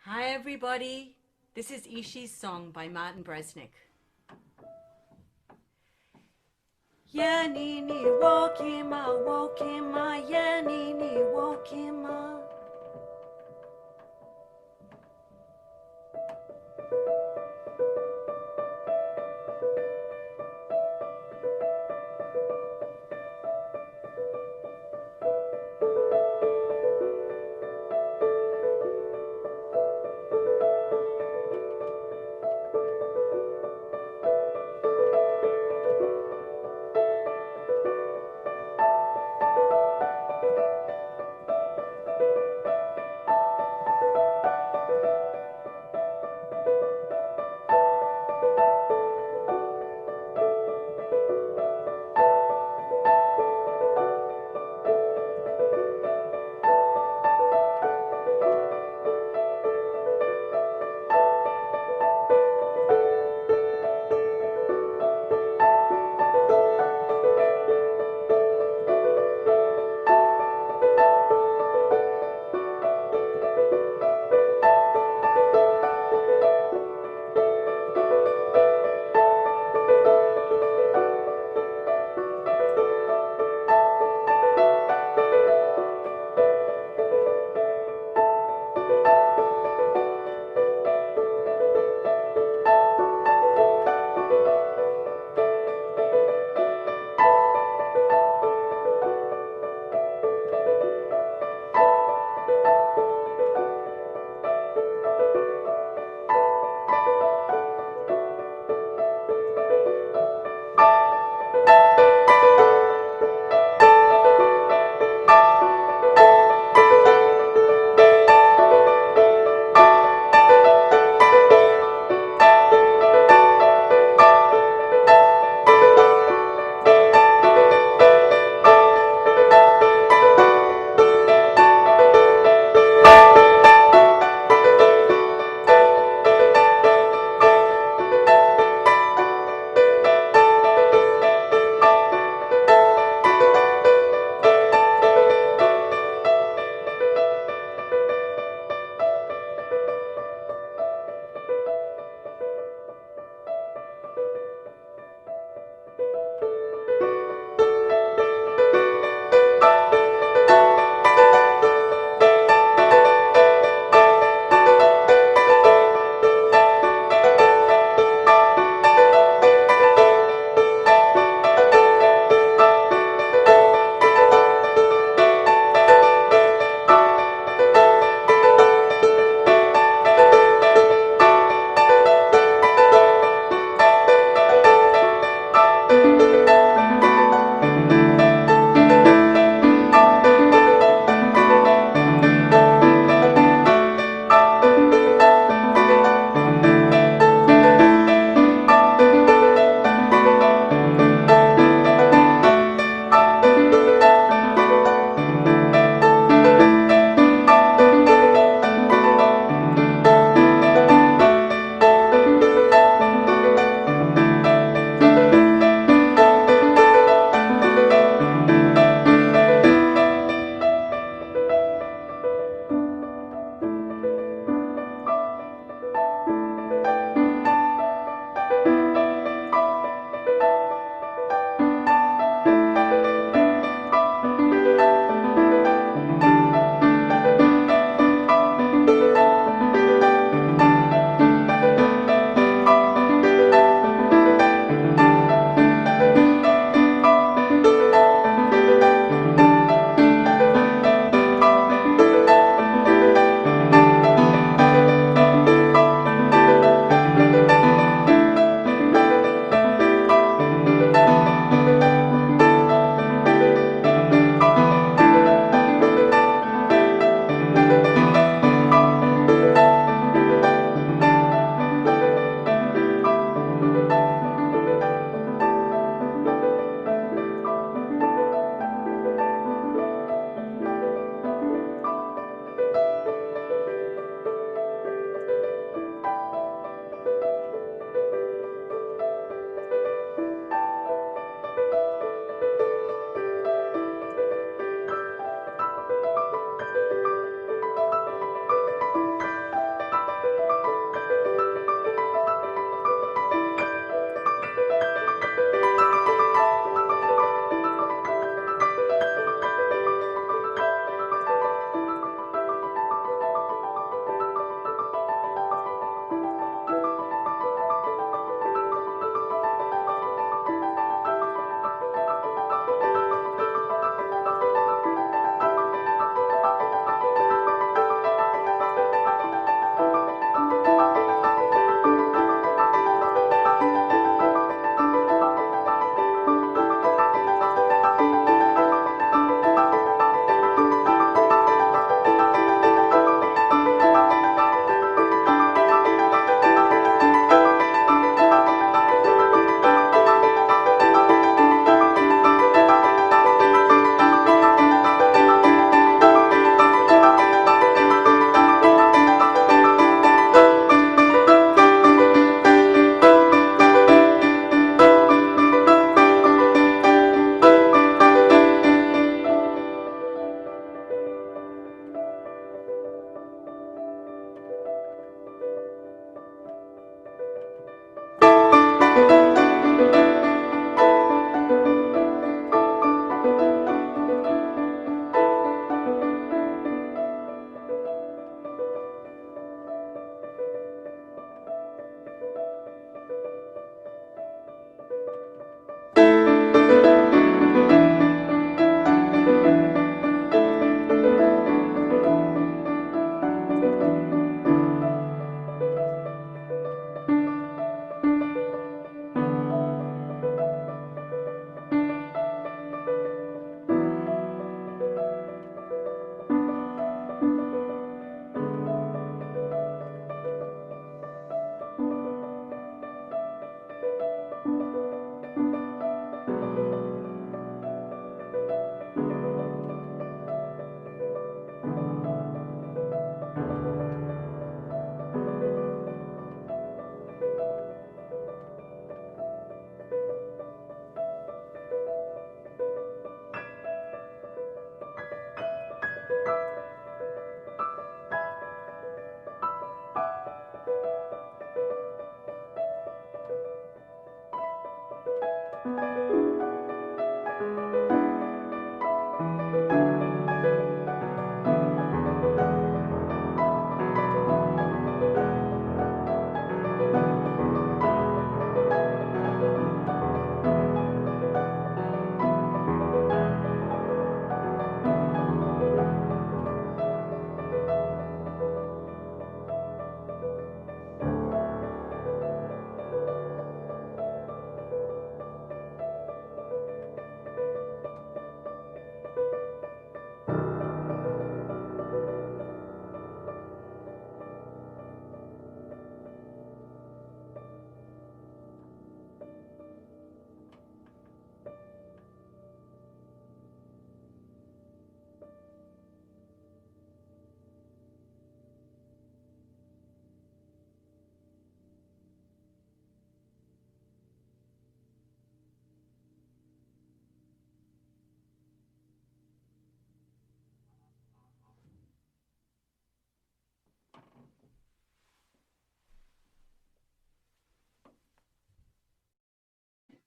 Hi everybody, this is Ishi's song by Matt and Bresnick. Yanini wokima, yanini wokima.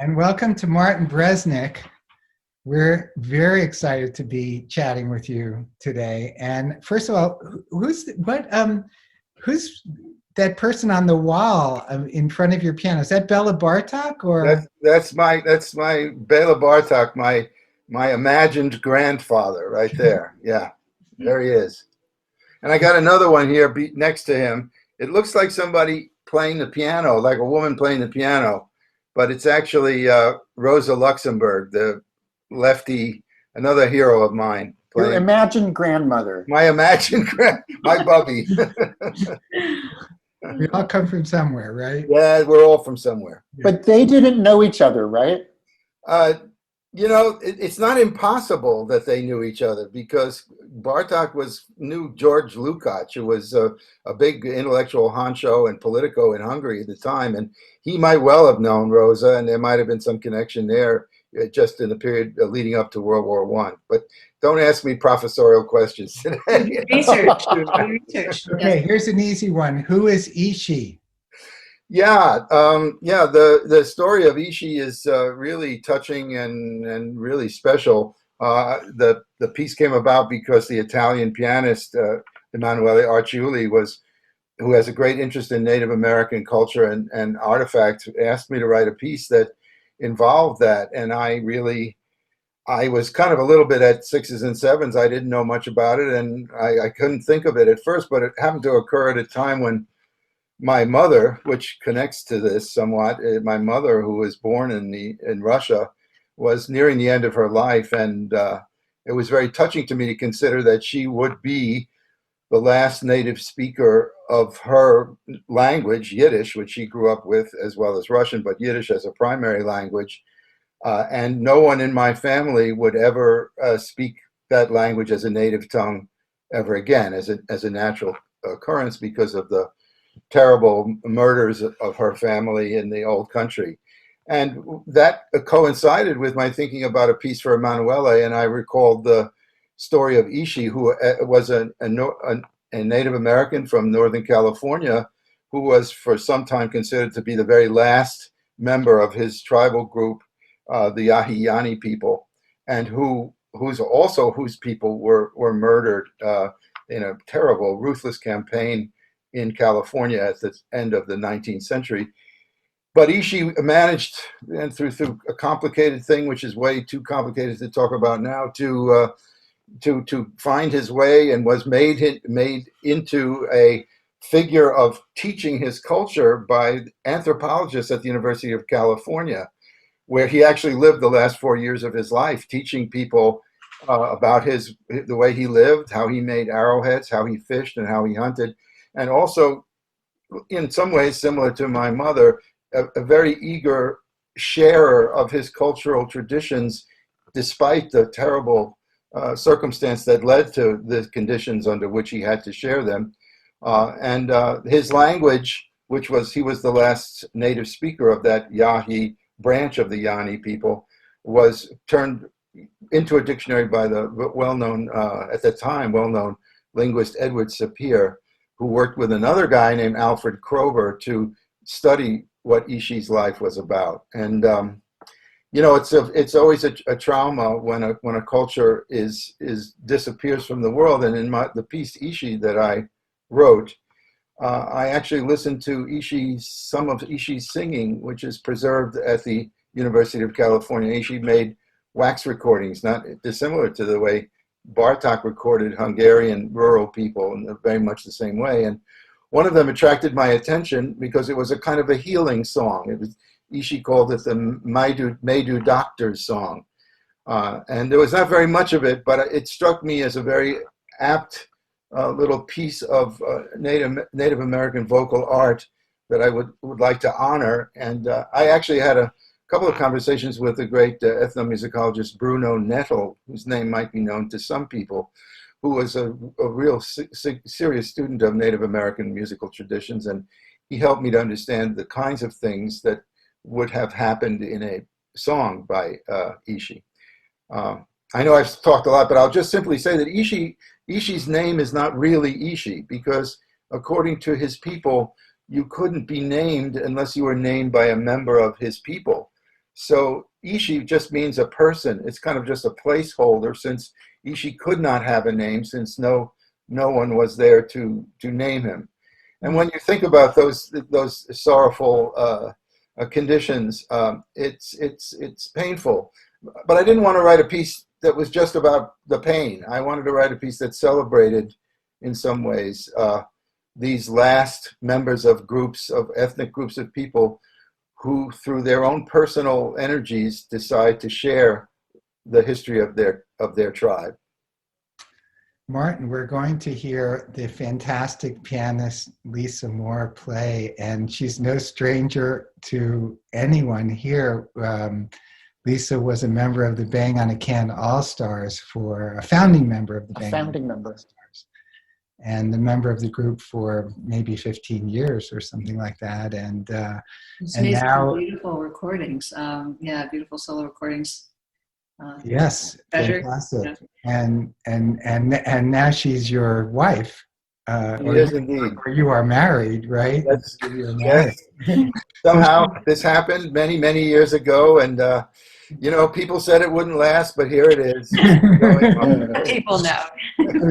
And welcome to Martin Bresnick. We're very excited to be chatting with you today. And first of all, who's that person on the wall in front of your piano? Is that Bela Bartok or? That's my Bela Bartok, my imagined grandfather right there. Yeah, there he is. And I got another one here next to him. It looks like somebody playing the piano, like a woman playing the piano, but it's actually Rosa Luxemburg, the lefty, another hero of mine. Your Playing imagined grandmother. my imagined my Bubby. We all come from somewhere, right? Yeah, we're all from somewhere. But they didn't know each other, right? Uh, it's not impossible that they knew each other because Bartok knew George Lukács, who was a big intellectual honcho and politico in Hungary at the time, and he might well have known Rosa, and there might have been some connection there just in the period leading up to World War One. But don't ask me professorial questions today. Research. Research. Okay, Yes. here's an easy one. Who is Ishi? Yeah. The story of Ishi is really touching and really special. The piece came about because the Italian pianist Emanuele Arciuli who has a great interest in Native American culture and artifacts, asked me to write a piece that involved that, and I was kind of a little bit at sixes and sevens. I didn't know much about it, and I couldn't think of it at first, but it happened to occur at a time when my mother, which connects to this somewhat, my mother, who was born in Russia, was nearing the end of her life, and it was very touching to me to consider that she would be the last native speaker of her language, Yiddish, which she grew up with, as well as Russian, but Yiddish as a primary language. And no one in my family would ever speak that language as a native tongue ever again, as a natural occurrence because of the terrible murders of her family in the old country. And that coincided with my thinking about a piece for Emanuele, and I recalled the story of Ishi, who was a Native American from Northern California, who was for some time considered to be the very last member of his tribal group, the Yahi people, and whose people were murdered in a terrible, ruthless campaign in California at the end of the 19th century. But Ishi managed, and through a complicated thing, which is way too complicated to talk about now, to find his way, and was made into a figure of teaching his culture by anthropologists at the University of California, where he actually lived the last 4 years of his life, teaching people about the way he lived, how he made arrowheads, how he fished, and how he hunted. And also, in some ways similar to my mother, a very eager sharer of his cultural traditions, despite the terrible circumstance that led to the conditions under which he had to share them. And his language, he was the last native speaker of that Yahi branch of the Yani people, was turned into a dictionary by the well-known, at the time, well-known linguist Edward Sapir, who worked with another guy named Alfred Kroeber to study what Ishi's life was about. And it's always a trauma when a culture disappears from the world. And in the piece Ishi that I wrote, I actually listened to some of Ishi's singing, which is preserved at the University of California. Ishi made wax recordings, not dissimilar to the way Bartok recorded Hungarian rural people in very much the same way. And one of them attracted my attention because it was a kind of a healing song. Ishi called it the Maidu Doctor's song. And there was not very much of it, but it struck me as a very apt little piece of Native American vocal art that I would like to honor. And I actually had a couple of conversations with the great ethnomusicologist Bruno Nettel, whose name might be known to some people, who was a real serious student of Native American musical traditions. And he helped me to understand the kinds of things that would have happened in a song by Ishi. I know I've talked a lot, but I'll just simply say that Ishi's name is not really Ishi, because according to his people, you couldn't be named unless you were named by a member of his people. So Ishi just means a person. It's kind of just a placeholder, since Ishi could not have a name, since no one was there to name him. And when you think about those sorrowful conditions, it's painful. But I didn't want to write a piece that was just about the pain. I wanted to write a piece that celebrated, in some ways, these last members of ethnic groups of people who, through their own personal energies, decide to share the history of their tribe. Martin, we're going to hear the fantastic pianist Lisa Moore play, and she's no stranger to anyone here. Lisa was a member of the Bang on a Can All-Stars, a founding member of the Bang on a Can All-Stars, and a member of the group for maybe 15 years or something like that. And now beautiful recordings. Beautiful solo recordings. Yes, treasure. fantastic. Yeah. And now she's your wife. Yes, indeed. Or you are married, right? Yes. Yes. Somehow this happened many years ago, and people said it wouldn't last, but here it is. People know. So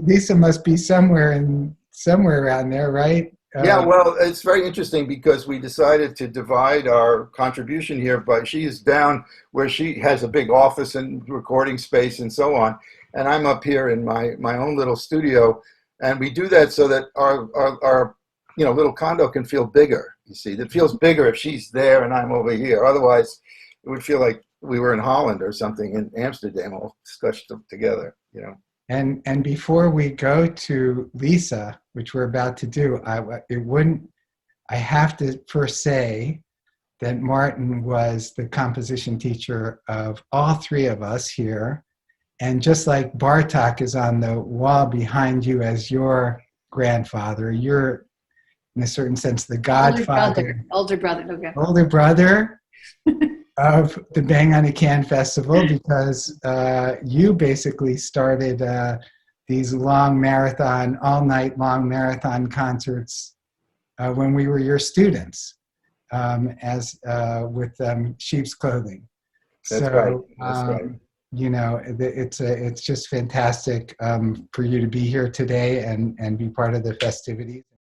Lisa must be somewhere around there, right? Yeah, well, it's very interesting because we decided to divide our contribution here, but she is down where she has a big office and recording space and so on, and I'm up here in my own little studio, and we do that so that our little condo can feel bigger. You see, it feels bigger if she's there and I'm over here. Otherwise, it would feel like we were in Holland or something, in Amsterdam, all squished together. And before we go to Lisa, which we're about to do, I have to first say that Martin was the composition teacher of all three of us here. And just like Bartok is on the wall behind you as your grandfather, you're, in a certain sense, the godfather. Older brother. Okay. Older brother of the Bang on a Can Festival, because you basically started these all night long marathon concerts when we were your students, with Sheep's Clothing. That's right. That's right. It's just fantastic for you to be here today and be part of the festivities.